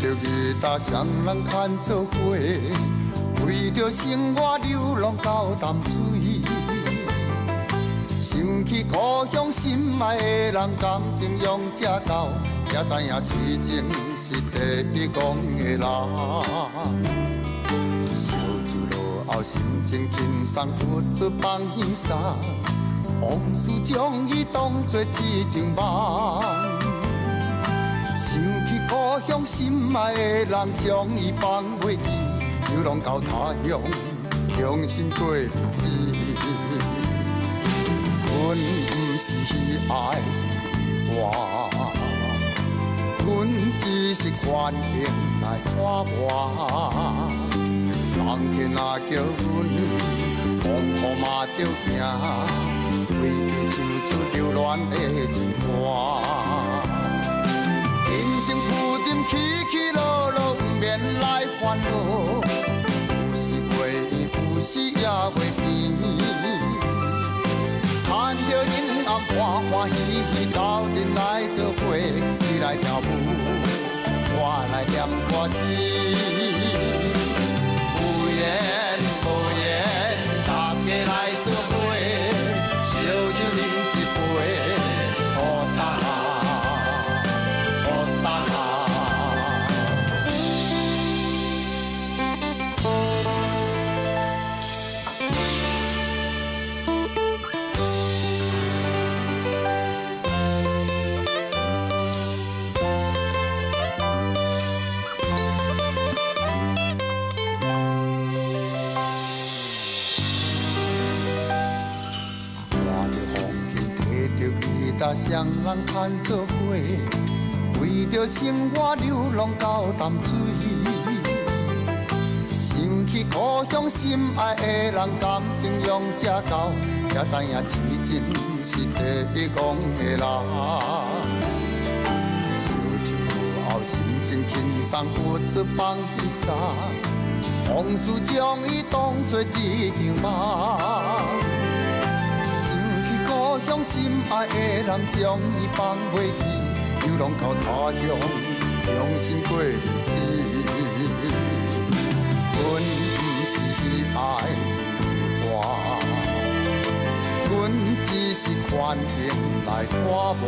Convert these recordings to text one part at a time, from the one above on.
着吉他双人牵做伙，为着生活流浪到淡水。想起故乡心爱的人，感情用这厚，才知影痴情是第一讲的人。烧酒落后，心情轻松，不出放轻松。往事将伊当作一场梦，想起故乡心爱的人，将伊放袂记，流浪到他乡，重新过日子。阮不是爱我，阮只是惯性来拖磨。人天若叫阮，风雨嘛着行，为伊唱出流恋的情歌。人生浮沉起起落落，不免来烦恼。有时过意，有时也袂变。看着阴暗欢欢喜喜，斗阵来做伙，你来跳舞，我来念歌词。有缘无缘，大家来做伙，烧酒饮一杯，好干好干。双人牵做伙，为着生活流浪到淡水。想起故乡心爱的人，感情用这厚，才知影痴情是第一讲的人。烧酒落后，心情轻松，不出放轻松。往事将伊当作一场梦。故乡心爱的人，将伊放袂记，流浪到他乡，重新过日子。阮不是爱我，阮只是惯性来拖磨。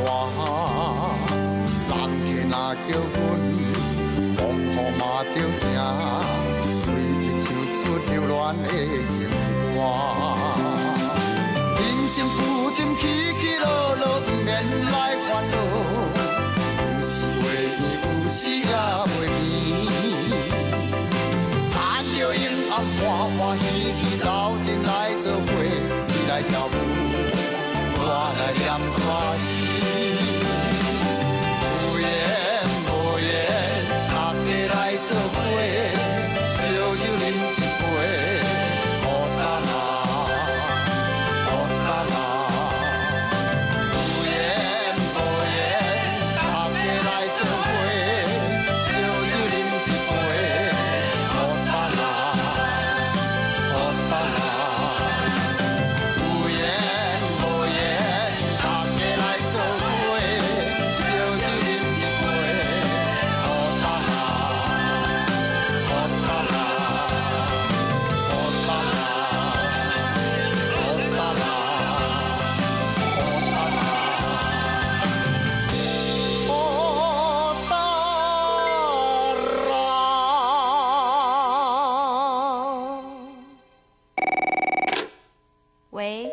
人客若叫阮，风雨嘛着行，为伊唱出流恋的情歌。人生浮沉起起落落，不免来烦恼。有时袂圆，有时也袂圆。看着阴暗欢欢喜喜，斗阵来做伙，你来跳舞，我来念歌词。有缘无缘，大家来做伙，烧酒饮一杯，好干啊！喂。